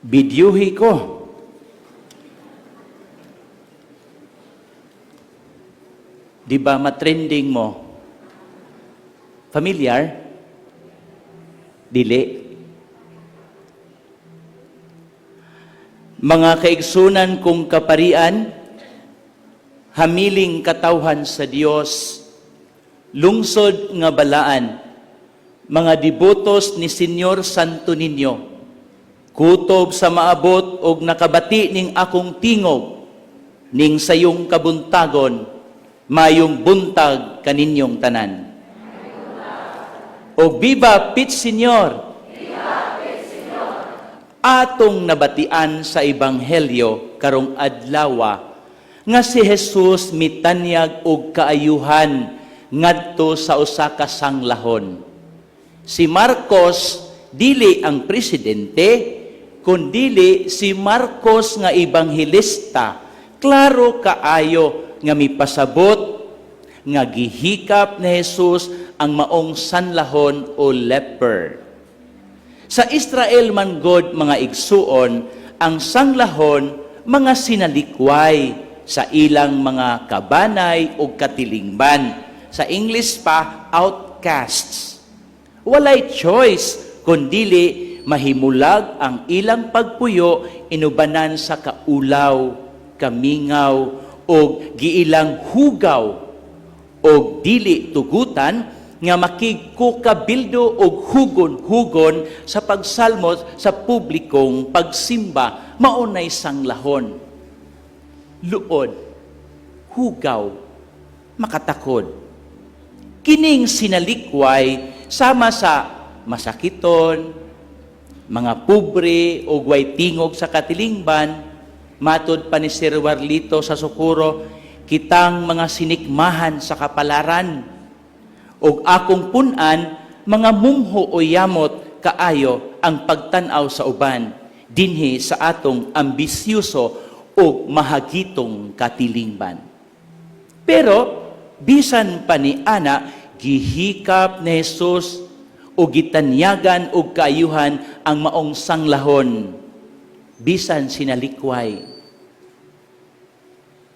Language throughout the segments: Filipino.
Bidyuhi ko. Di ba matrending mo? Familiar? Dili. Mga kaigsunan kong kaparian, hamiling katawhan sa Dios, lungsod nga balaan, mga devotos ni Senyor Santo Niño, kutob sa maabot og nakabati ning akong tingog, ning sayong kabuntagon, mayong buntag kaninyong tanan. O viva Pit Senyor! Atong nabatian sa Ebanghelyo karong adlawa nga si Jesus mitanyag og kaayuhan ngadto sa usa ka sanglahon. Si Marcos dili ang presidente, kundili si Marcos nga ebanghelista. Klaro kaayo nga mipasabot nga gihikap ni Jesus ang maong sanlahon o leper. Sa Israel man God mga igsuon, ang sanglahon mga sinalikway sa ilang mga kabanay o katilingban. Sa English pa, outcasts. Walay choice, kundili mahimulag ang ilang pagpuyo inubanan sa kaulaw, kamingaw, o giilang hugaw, o dili tugutan, nga makigkukabildo og hugon-hugon sa pagsalmos sa publikong pagsimba, maunay sanglahon. Luod, hugaw, makatakod. Kining sinalikway sama sa masakiton, mga pobre o way tingog sa katilingban, matod pa ni Sir Warlito sa Sukuro, kitang mga sinikmahan sa kapalaran, og akong punan, mga mungho o yamot kaayo ang pagtanaw sa uban, dinhi sa atong ambisyoso o mahagitong katilingban. Pero, bisan pa ni ana, gihikap ni Jesus o gitanyagan og kaayuhan ang maong sanglahon, bisan sinalikway.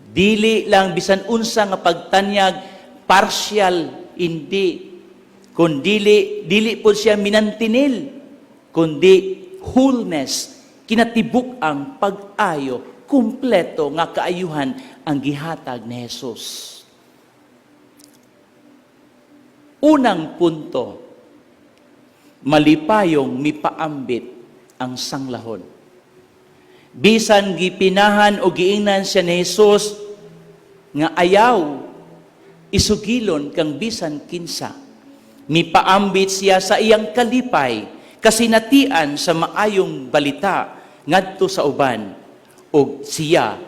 Dili lang bisan unsa nga pagtanyag, partial, hindi, kundili, dili po siya minantinil, kundi wholeness, kinatibuk ang pag-ayo, kumpleto nga kaayuhan ang gihatag ni Jesus. Unang punto, malipayong mipaambit ang sanglahon. Bisan gipinahan o giingnan siya ni Jesus nga ayaw isugilon kang bisan kinsa. Mipaambit siya sa iyang kalipay, kasinatian sa maayong balita ngadto sa uban, o siya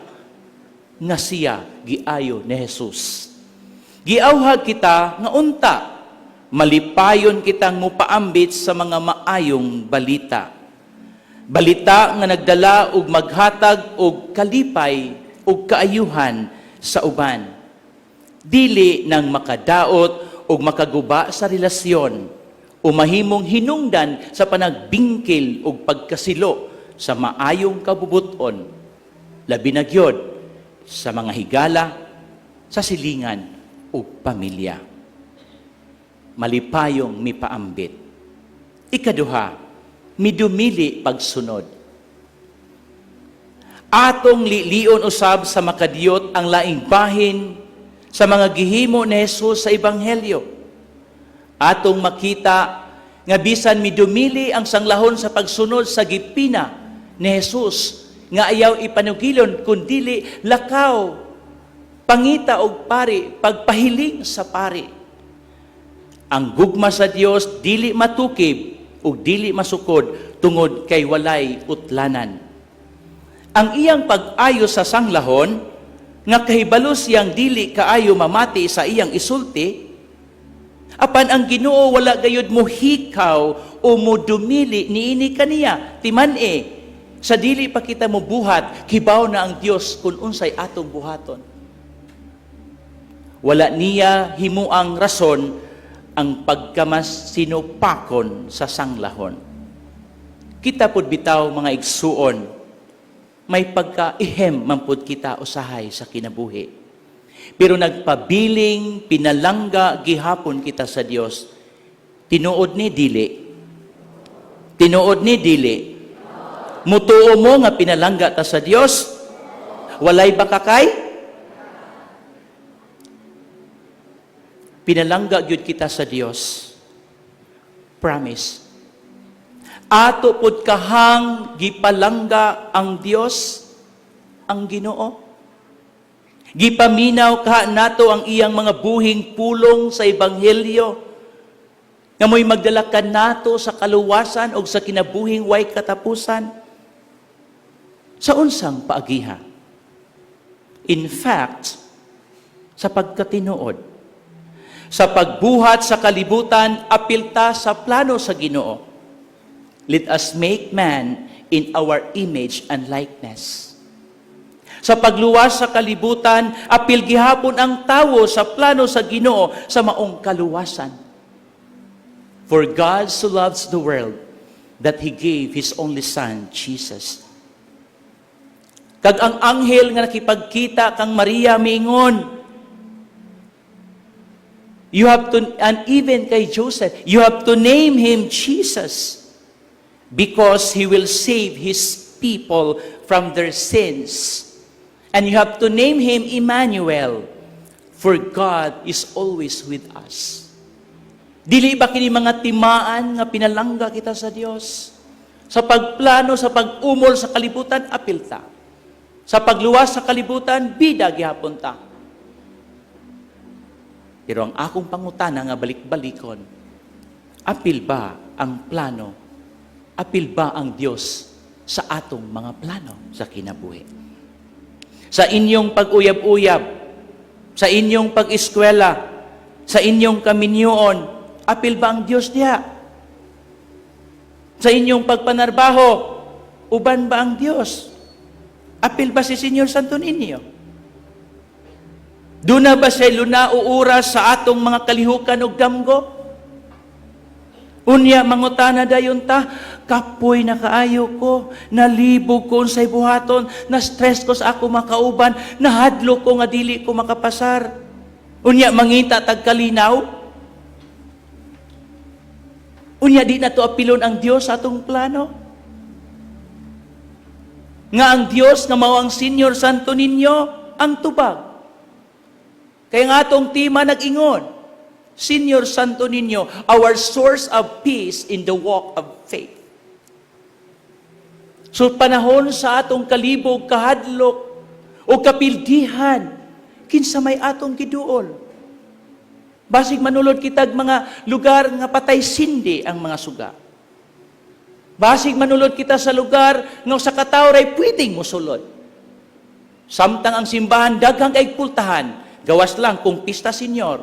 giayo ni Jesus. Giawhag kita nga unta, malipayon kitang mupaambit sa mga maayong balita. Balita nga nagdala og maghatag og kalipay og kaayuhan sa uban. Dili nang makadaot o makaguba sa relasyon o mahimong hinungdan sa panagbingkil o pagkasilo sa maayong kabubuton, labi na gyud sa mga higala, sa silingan o pamilya. Malipayong mipaambit. Ikaduha, midumili pagsunod. Atong lilion usab sa makadiyot ang laing bahin sa mga gihimo ni Jesus sa Ebanghelyo. Atong makita nga bisan midumili ang sanglahon sa pagsunod sa gipina ni Jesus, nga ayaw ipanugilon kundili lakaw, pangita og pari, pagpahiling sa pari. Ang gugma sa Dios dili matukib ug dili masukod tungod kay walay utlanan. Ang iyang pag-ayo sa sanglahon nga kahibalo siyang dili kaayo mamati sa iyang isulti, apan ang Ginoo wala gayud mo hikaw o mo dumili niini kaniya, timan-e, sa dili pa kita mo buhat, hibaw na ang Dios kung unsay atong buhaton. Wala niya himuang rason ang pagkamas sinupakon sa sanglahon. Kita pud bitaw mga igsuon, may pagka-ihem man pud kita usahay sa kinabuhi. Pero nagpabiling, pinalangga, gihapon kita sa Dios. Tinuod ni dili. Tinuod ni dili. Mutuo mo nga pinalangga ta sa Dios. Walay baka kay? Pinalangga gyud kita sa Dios. Promise. Ato pud kahang gipalangga ang Dios, ang Ginoo. Gipaminaw ka nato ang iyang mga buhing pulong sa ebanghelyo. Nga mo'y magdalakan nato sa kaluwasan o sa kinabuhing way katapusan. Sa unsang paagiha. In fact, sa pagkatinuod, sa pagbuhat sa kalibutan, apilta sa plano sa Ginoo. Let us make man in our image and likeness. Sa pagluwas sa kalibutan, apil gihapon ang tawo sa plano sa Ginoo sa maong kaluwasan. For God so loves the world that He gave His only Son, Jesus. Kag ang anghel nga nakipagkita kang Maria miingon, you have to, and even kay Joseph, you have to name him Jesus because he will save his people from their sins. And you have to name him Emmanuel, for God is always with us. Dili ba kini mga timaan nga pinalangga kita sa Dios? Sa pagplano, sa pag-umol sa kalibutan, apilta. Sa pagluwas sa kalibutan, bida gihapon ta. Pero ang akong pangutana nga balik-balikon, apil ba ang plano? Apil ba ang Diyos sa atong mga plano sa kinabuhi? Sa inyong pag-uyab-uyab, sa inyong pag-eskwela, sa inyong kaminyoon, apil ba ang Diyos diha? Sa inyong pagpanarbaho, uban ba ang Diyos? Apil ba si Senyor Santo Niño? Doon na ba siya luna o oras sa atong mga kalihukan o damgo? Unya, mangutana dayon ta, kapoy na kaayo ko, nalibog ko sa ibuhaton, na-stress ko sa ako makauban, nahadlo ko nga dili ko makapasar. Unya, mangita tagkalinaw. Unya, di na to apilon ang Diyos sa atong plano. Nga ang Diyos na mao ang Senyor Santo Niño, ang tubag. Kaya nga atong tima nag-ingon, Senyor Santo Niño, our source of peace in the walk of faith. So panahon sa atong kalibog, kahadlok, o kapildihan, kinsa may atong giduol. Basig manulod kitag mga lugar nga patay sindi ang mga suga. Basig manulod kita sa lugar nga sa katawray pwedeng mosulod. Samtang ang simbahan daghang kay pultahan, gawas lang kung pista senyor,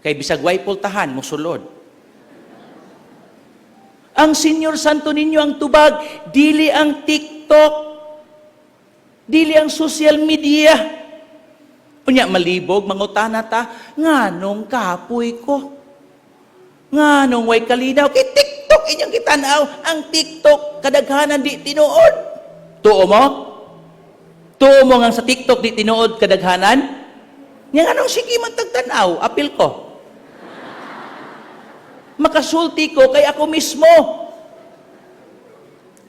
kay bisag way pultahan mosulod. Ang Senyor Santo Niño ang tubag, dili ang TikTok, dili ang social media. Unya malibog, mangutana ta, nganong kapoy ko? Nganong way kalinaw? Kay TikTok inyong kitanaw, ang TikTok kadaghanan di tinuod. Tuo mo? Tuo mo nga sa TikTok di tinuod kadaghanan? Nga anong sige man tagtanaw, apil ko. Makasulti ko kay ako mismo.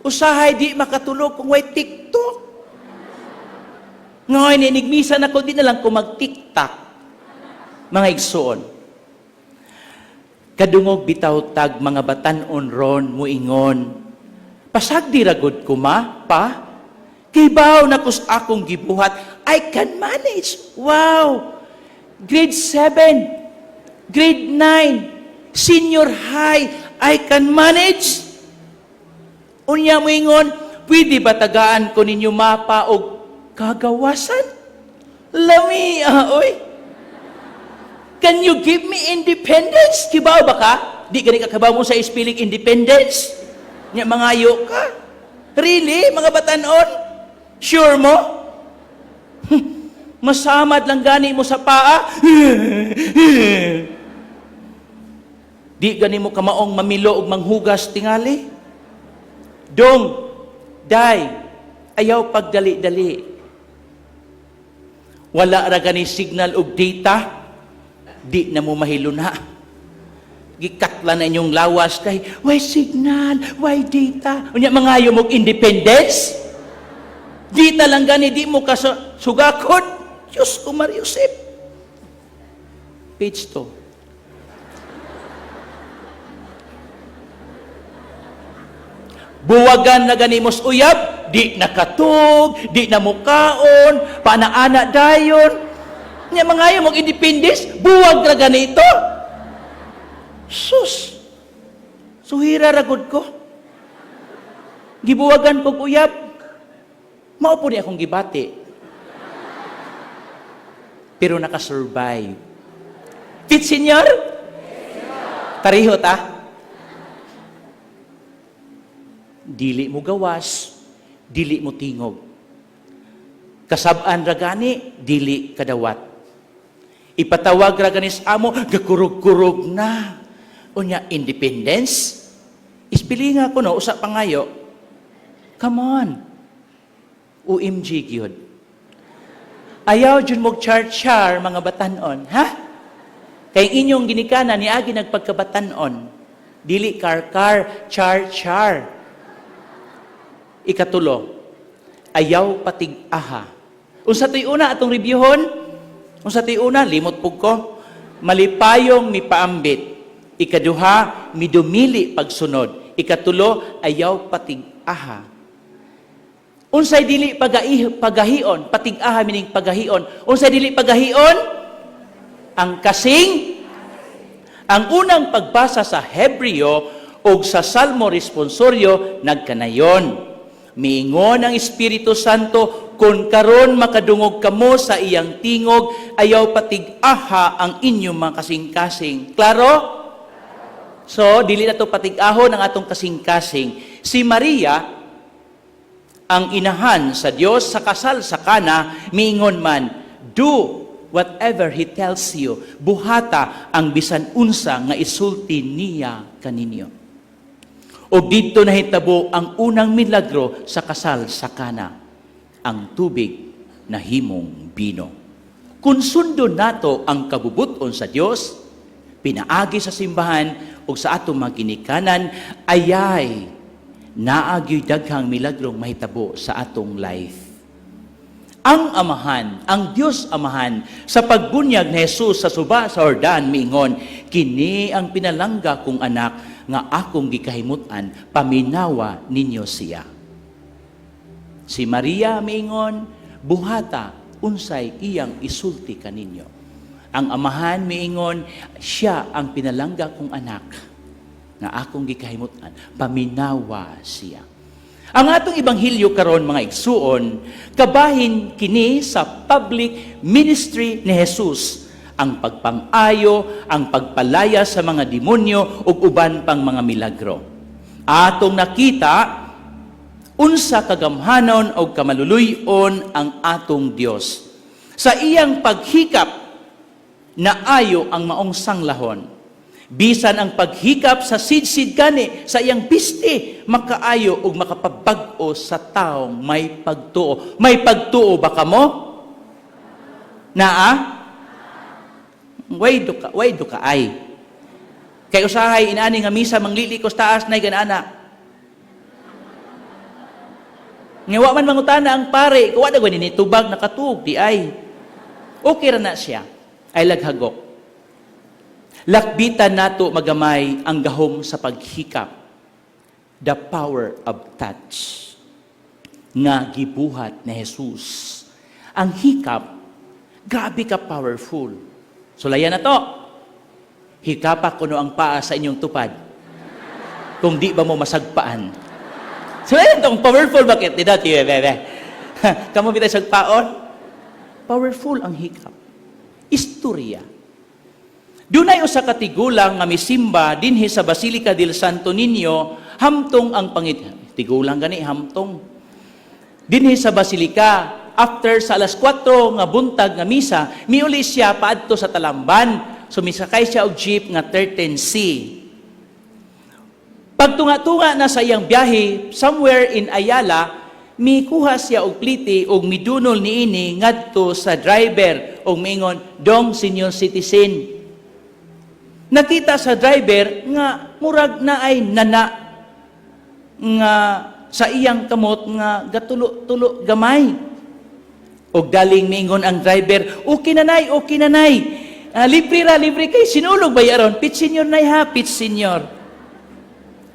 Usahay di makatulog kung way TikTok. Ngayon, inigmisan ako, di na lang ko mag-TikTok. Mga igsoon. Kadungog bitaw tag mga batanon ron muingon. Pasag di ragod ko pa? Kibaw na kus akong gibuhat, I can manage. Wow! Grade 7, grade 9, senior high, I can manage. Unya mo ingon, pwede ba tagaan ko ninyo mapa o kagawasan? Lami, oy. Can you give me independence? Kibaw ba ka? Di gani ka kabaw mo sa spelling independence? Nya mangayo ka? Really, mga batanon? Sure mo? Masamad lang gani mo sa paa? Di gani mo kamaong mamilo og manghugas tingali? Dong, day, ayaw pagdali-dali. Wala ra gani signal og data, di na mo mahiluna. Gikatla na inyong lawas kay, why signal, why data? Unya mangayo mong independence? Dita lang gani, di mo kasugakot. Diyos ko, Mariusip. Page 2. Buwagan na ganimos uyab, di nakatug, di na mukaon, paana-ana dayon. Nga mangayo mong independence, buwag na ganito. Sus! Suhira ragod ko. Gibuwagan ko uyab. Maupo ni akong gibati. Pero nakasurvive. Fit, senyor? Tarihot, Dili mo gawas, dili mo tingog. Kasab-an ragani, dili kadawat. Ipatawag ragani sa amo, gakurog-kurog na. Unya, independence? Ispilinga ko no, usa pangayo. Come on. OMG, gyud. Ayaw dyan mo char-char mga batanon, ha? Kay inyong ginikanan, niagi nagpagkabatanon. Dili kar-kar, char-char. Ikatulo, ayaw patig-aha. Unsa to'y una atong reviewon? Unsa to'y una? Limot pug ko. Malipayong mipaambit. Ikaduha, midumili pagsunod. Ikatulo, ayaw patig-aha. Unsay dili pagahion, patig-aha meaning pagahion. Unsay dili pagahion? Ang kasing. Ang unang pagbasa sa Hebreo o sa Salmo responsoryo nagkanayon. Miingon ang Espiritu Santo, kung karon makadungog kamo sa iyang tingog, ayaw patig-aha ang inyong mga kasing-kasing. Klaro? So, dili na to patig-ahon ang atong kasing-kasing. Si Maria, ang inahan sa Dios sa kasal sa Kana, miingon man, do whatever He tells you. Buhata ang bisan unsa nga isulti niya kaninyo. O dito nahitabo ang unang milagro sa kasal sa Kana, ang tubig na himong bino. Kung sundo nato ang kabubuton sa Dios, pinaagi sa simbahan o sa atong mga ginikanan, ayay naagyo'y daghang milagrong mahitabo sa atong life. Ang Amahan, ang Diyos Amahan, sa pagbunyag ni Jesus sa suba sa Jordan, miingon, kini ang pinalangga kong anak, nga akong gikahimutan, paminawa ninyo siya. Si Maria miingon, buhata, unsay iyang isulti kaninyo. Ang Amahan miingon, siya ang pinalangga kong anak, nga akong gikahimutan, paminawa siya. Ang atong ibanghilyo karon mga igsuon, kabahin kini sa public ministry ni Jesus, ang pagpang-ayo, ang pagpalaya sa mga demonyo ug uban pang mga milagro. Atong nakita unsa kagamhanon o kamaluluyon ang atong Dios. Sa iyang paghikap naayo ang maong sanglahon. Bisan ang paghikap sa sidsid gani sa iyang piste makaayo ug makapabag-o sa taong may pagtuo. May pagtuo ba kamo? Naa? Way do ka ay. Kay usahay inaani nga misa manglili ko taas nay ganana. Ngawa man mangutana ang pare, kuwa na gani ni tubag nakatug di ay. Okay ra na siya. Ay laghagok. Lakbitan nato magamay ang gahom sa paghikap. The power of touch nga gibuhat ni Jesus. Ang hikap, grabe ka powerful. Sulayan na to. Hikapak kuno ang paa sa inyong tupad. Kung di ba mo masagpaan. Sulayan to, powerful bakit? Di dati, Kamu bitay sagpaon? Powerful ang hikap. Istorya. Dunay usa ka tigulang nga misimba dinhi sa Basilica del Santo Niño, hamtong ang tigulang gani hamtong. Dinhi sa Basilica, after sa alas 4 nga buntag nga misa, miuli siya paadto sa Talamban. Sumisakay siya og jeep nga 13C. Pagtunga-tunga na sa iyang biyahe, somewhere in Ayala, mikuha siya og pliti og midunol niini ngadto sa driver og miingon, "Dong senior citizen." Nakita sa driver nga murag na ay nana nga sa iyang kamot nga gatulo-tulo gamay. Og galing miingon ang driver, "Okay nanay, okay nanay. Libre ra, libre kay sinulog ba yaron? Pit senior nay ha, pit senior."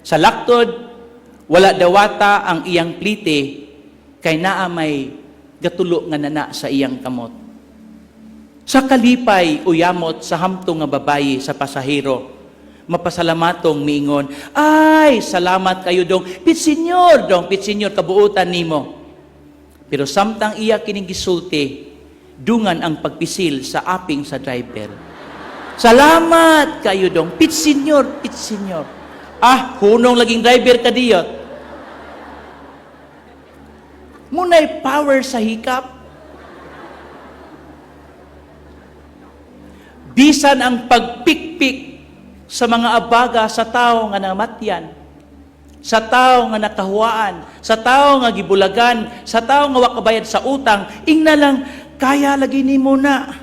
Sa laktod, wala dawata ang iyang plite kay naa may gatulo nga nana sa iyang kamot. Sa kalipay uyamot sa hamtong nga babayi sa pasahero, mapasalamatong miingon, "Ay, salamat kayo dong, pit senior, kabuutan nimo." Pero samtang iya kining gisulti, dungan ang pagpisil sa aping sa driver. "Salamat kayo dong, pit senior, pit senior." Hunong laging driver ka diyot. Muna'y power sa hikap. Bisan ang pagpikpik sa mga abaga sa tao nga namatyan, sa tao nga nakahuwaan, sa tao nga gibulagan, sa tao nga wakabayad sa utang, ingna lang, kaya lagi ni mo na.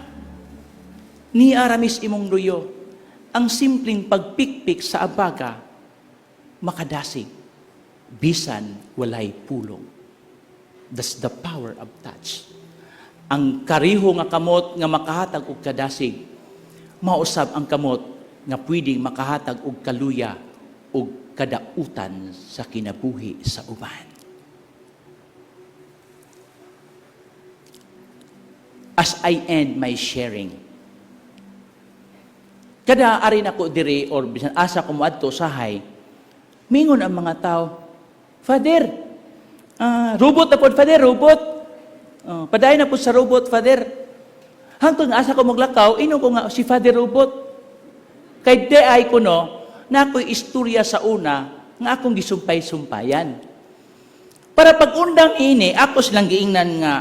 Ni aramis imong luyo, ang simpleng pagpikpik sa abaga, makadasig, bisan walay pulong. That's the power of touch. Ang kariho nga kamot nga makahatag og kadasig, mausab ang kamot nga pwedeng makahatag og kaluya og kadautan sa kinabuhi sa uban. As I end my sharing, kada ari nako diri or bisan asa ko moadto sahay, mingon ang mga tao, "Father, robot na po, Father, robot. Padayon na po sa robot, Father." Hangtod asa ko maglakaw, ino ko nga si Father Robot. Kay ay ko no, na ako'y istorya sa una, nga akong gisumpay-sumpayan. Para pag-undang ini, ako silang giingnan nga,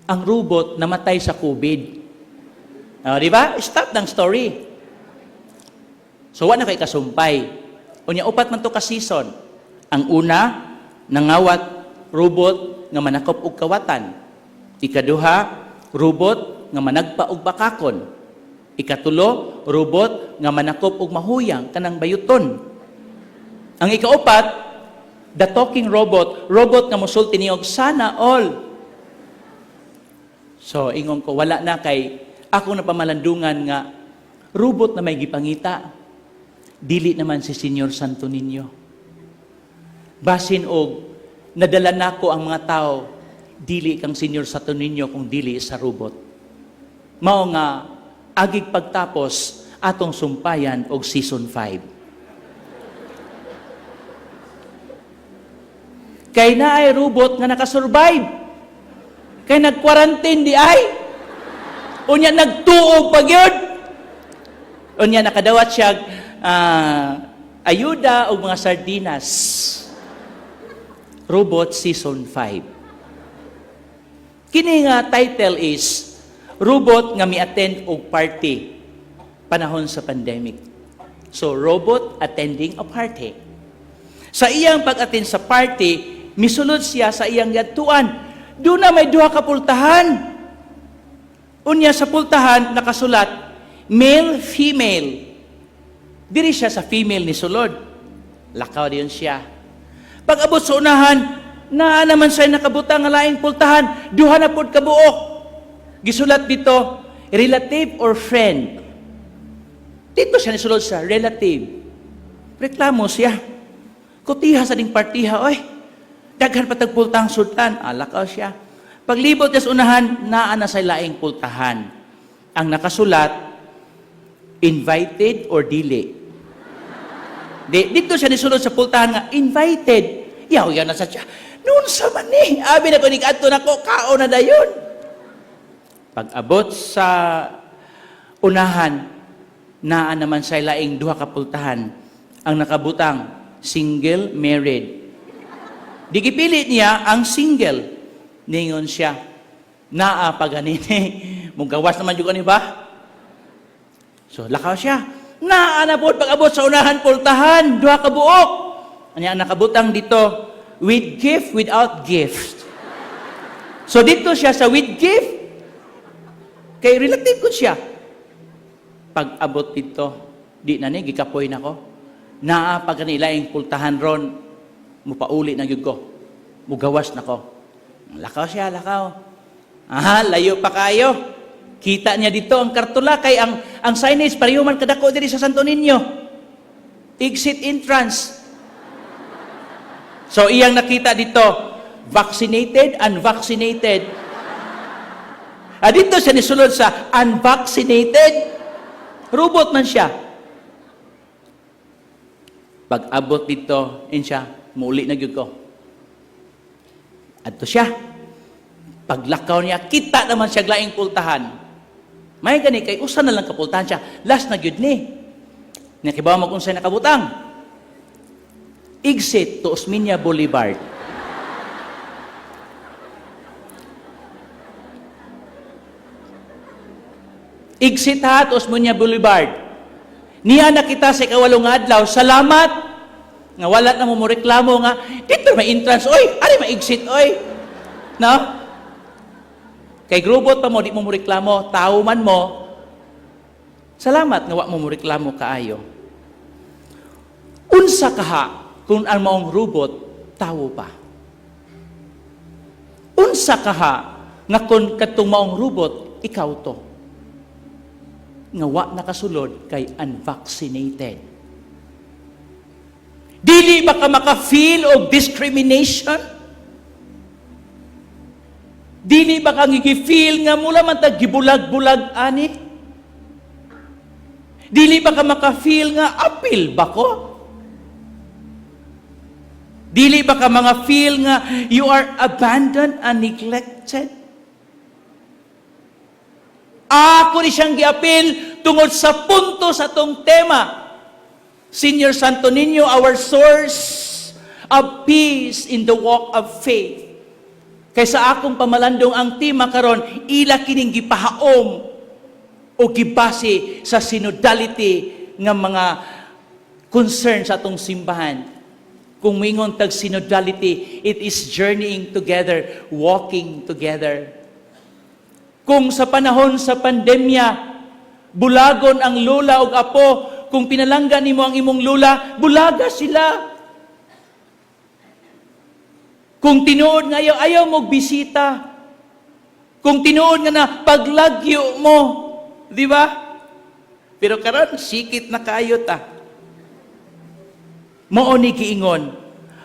ang robot namatay sa COVID. Di ba? Stop ng story. So, wala na kay kasumpay. Unya, upat man to ka season. Ang una, nangawat robot nga manakop og kawatan. Ikaduha, robot nga managpa og bakakon. Ikatulo, robot nga manakop og mahuyang kanang bayuton. Ang ikaupat, the talking robot, robot nga mosulti niyog sana all. So, ingon ko, wala na kay ako na pamalandungan nga robot na may gipangita. Dili naman si Senyor Santo Niño. Basin og nadala nako ang mga tao, dili kang Senyor Santo Niño kung dili sa robot. Mao nga agig pagtapos atong sumpayan og season 5. Kay naay robot nga nakasurvive. Kay nag-quarantine di ay. Unya nagtuog pa gyud. Unya nakadawat siya ayuda o mga sardinas. Robot Season 5. Kini nga title is Robot nga mi-attend og party panahon sa pandemic. So, robot attending a party. Sa iyang pag-attend sa party, misulod siya sa iyang yadtuan. Doon na may duha ka pultahan. Unya sa pultahan, nakasulat, male, female. Diri siya sa female ni sulod. Lakaw diyon siya. Pag abot sa unahan, naa naman siya nakabutang nga laing pultahan, duha na pud kabuok. Gisulat dito, relative or friend. Dito siya nisulod sa relative. Reklamo siya. Kutiha sa ding partiha, oy. Daghan patag pultang sultan. Lakaw siya. Paglibot niya sa unahan, naa na sa laing pultahan. Ang nakasulat, invited or dili. Dito siya nisulod sa pultahan nga, invited. Yaw na sa siya. Noon sa mani, abi na ko ni kadto nako, kao na dayon. Pag abot sa unahan, naa naman sa laing duha ka pultahan. Ang nakabutang, single, married. Di gipilit niya ang single. Ningon siya, naa paganini. Mong gawas naman yung ba? So, lakaw siya. Naa na po pag-abot sa unahan pultahan, duha ka buok. Anya nakabutang dito, with gift, without gift. So dito siya sa with gift, kay relative ko siya. Pag-abot dito, di na ni, gikapoy na ko. Naa pag kanilaing pultahan ron, mupauli na yun ko. Mugawas na ko. Lakaw siya, lakaw. Aha, layo pa kayo. Kita niya dito ang kartula kay ang signage pareho man kadako diri sa Santo Niño. Exit entrance. So iyang nakita dito, vaccinated, unvaccinated. Dito siya nisulod sa unvaccinated. Robot man siya. Pag abot dito, siya, muli na gyud ko. Adto siya. Paglakaw niya, kita naman siya laing pultahan. May gani kay usa na lang kapultahan siya. Last na gyud ni. Nakibaw mo kung sa'y nakabutang. Exit to Osmeña Boulevard. Exit ha to Osmeña Boulevard. Niya nakita sa ikawalong adlaw, salamat nga wala na mo reklamo nga dito may entrance oy, ari may exit oy. No? Kay grubot pa mo, di mo reklamo, tao man mo, salamat nga wa mo reklamo kaayo. Unsa kaha kung ang maong robot, tao pa. Unsa kaha nga kung katong maong robot, ikaw to. Nga wa nakasulod kay unvaccinated. Dili ba ka maka-feel of discrimination? Dili ba kang i-feel nga mula man tag gibulag-bulag ani? Dili ba ka maka-feel nga apil ba ko? Dili ba ka mga feel nga you are abandoned and neglected? Ako ni siyang giapil tungod sa punto sa tong tema. Senior Santo Niño, our source of peace in the walk of faith. Kaysa akong pamalandong ang tema karon, ila kining gipahaom o gibase sa synodality nga mga concern sa atong simbahan. Kung mingon tag synodality, it is journeying together, walking together. Kung sa panahon sa pandemya, bulagon ang lula ug apo, kung pinalanggan nimo ang imong lula, bulaga sila. Kung tinuod nga ayaw mo bisita. Kung tinuod nga na paglagyo mo, di ba? Pero karon sikit na kayo ta. Mao ni giingon,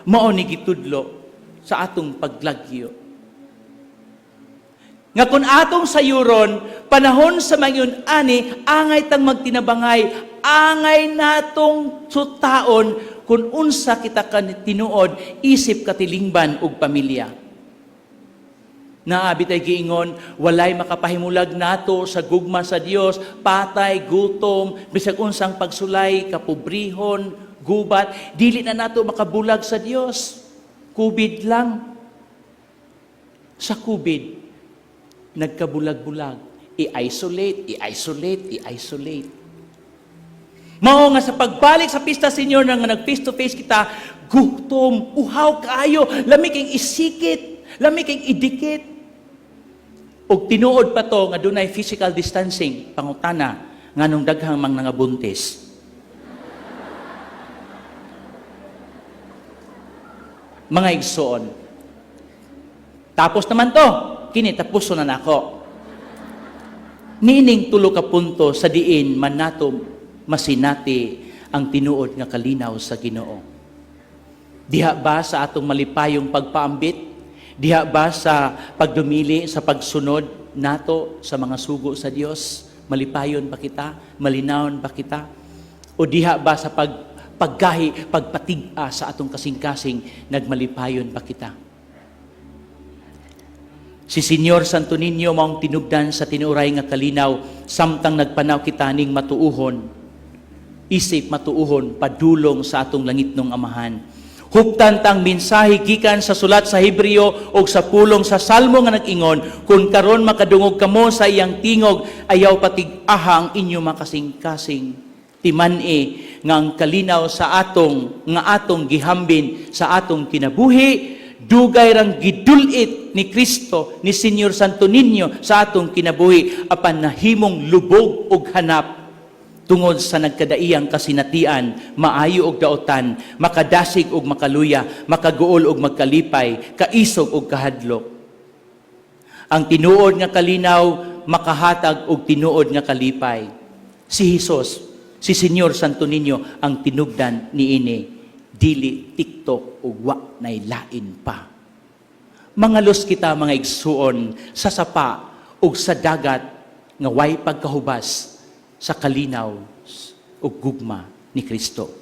mao ni gitudlo sa atong paglagyo. Nga kung atong sayuron, panahon sa mayon ani, angay tang magtinabangay, angay natong sutaon, kung unsa kita tinuod, isip katilingban ug pamilya. Naabi tay giingon, walay makapahimulag nato sa gugma sa Dios, patay, gutom, bisag unsang pagsulay, kapobrihon, gubat, dili na nato makabulag sa Dios. COVID lang. Sa COVID, nagkabulag-bulag. I-isolate. Mao nga sa pagbalik sa pista Senyor nga nag-face to face kita, gutom, uhaw kaayo, lami kang isikit, lami kang idikit. Og tinuod pa to nga dunay physical distancing, pangutana nganong daghang mga buntis. Mga igsoon. Tapos naman to, kini tapuso na nako. Nining tulo ka punto sa diin man nato masinati ang tinuod nga kalinaw sa Ginoo. Diha ba sa atong malipayong pagpaambit? Diha ba sa pagdumili sa pagsunod nato sa mga sugo sa Dios? Malipayon ba kita? Malinawon ba kita? O diha ba sa paggahi, pagpatig-a sa atong kasing-kasing, nagmalipayon ba kita? Si Senyor Santo Niño maong tinugdan sa tinuray nga kalinaw, samtang nagpanaw kita ning matuuhon, isip matuuhon, padulong sa atong langitnong Amahan. Huptan tang mensahe gikan sa sulat sa Hebreo o sa pulong sa Salmo nga nag-ingon, kung karon makadungog kamo sa iyang tingog, ayaw patig-aha ang inyo makasing-kasing. Timan-i nga ang kalinaw sa atong gihambin sa atong kinabuhi, dugay rang gidulit ni Kristo, ni Senyor Santo Niño sa atong kinabuhi, apan nahimong lubog og hanap tungod sa nagkadaiyang kasinatian, maayo og daotan, makadasig og makaluya, makaguol og magkalipay, kaisog og kahadlok. Ang tinuod nga kalinaw, makahatag og tinuod nga kalipay. Si Hesus, si Senyor Santo Niño, ang tinubdan niini, dili TikTok o wa nay lain pa. Mangalos kita mga igsuon sa sapa o sa dagat nga way pagkahubas sa kalinaw o gugma ni Kristo.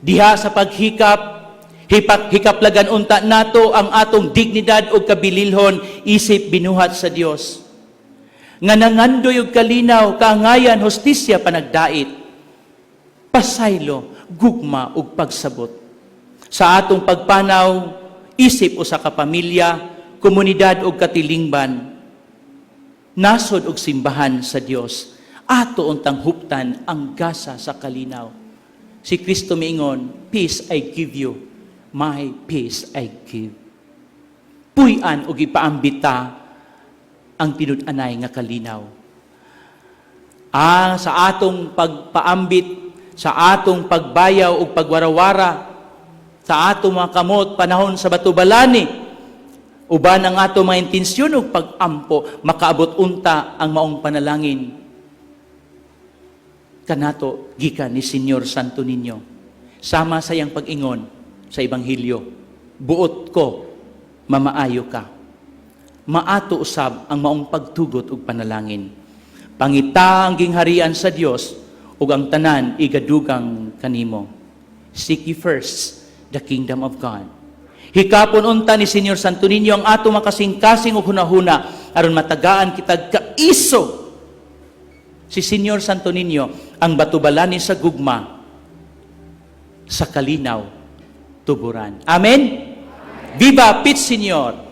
Diha sa paghikap, hikaplagan unta nato ang atong dignidad o kabililhon, isip binuhat sa Dios. Nga nangandoy og kalinaw, kaangayan, hostisya, panagdait, pasaylo, gugma ug pagsabot. Sa atong pagpanaw, isip o sa kapamilya, komunidad ug katilingban, nasod ug simbahan sa Dios, ato untang huptan ang gasa sa kalinaw. Si Kristo miingon, peace I give you, my peace I give. Puy-an ug ipaambita ang tinud-anay nga kalinaw. Sa atong pagpaambit, sa atong pagbayaw o pagwarawara, sa atong mga kamot, panahon sa batubalani, uban ang atong mga intensyon o pag-ampo, makaabot unta ang maong panalangin. Kanato, gikan ni Senyor Santo Niño. Sama sa iyang pag-ingon sa Ebanghelyo, buot ko, mamaayo ka. Maato usab ang maong pagtugot ug panalangin. Pangita ang gingharian sa Dios, ug ang tanan igadugang kanimo. Seek ye first the kingdom of God. Hikapon unta ni Senyor Santo Niño ang ato makasing-kasing ug hunahuna aron matagaan kitag kaisog. Si Senyor Santo Niño ang batubalani sa gugma sa kalinaw tuburan. Amen. Viva Pit Senyor.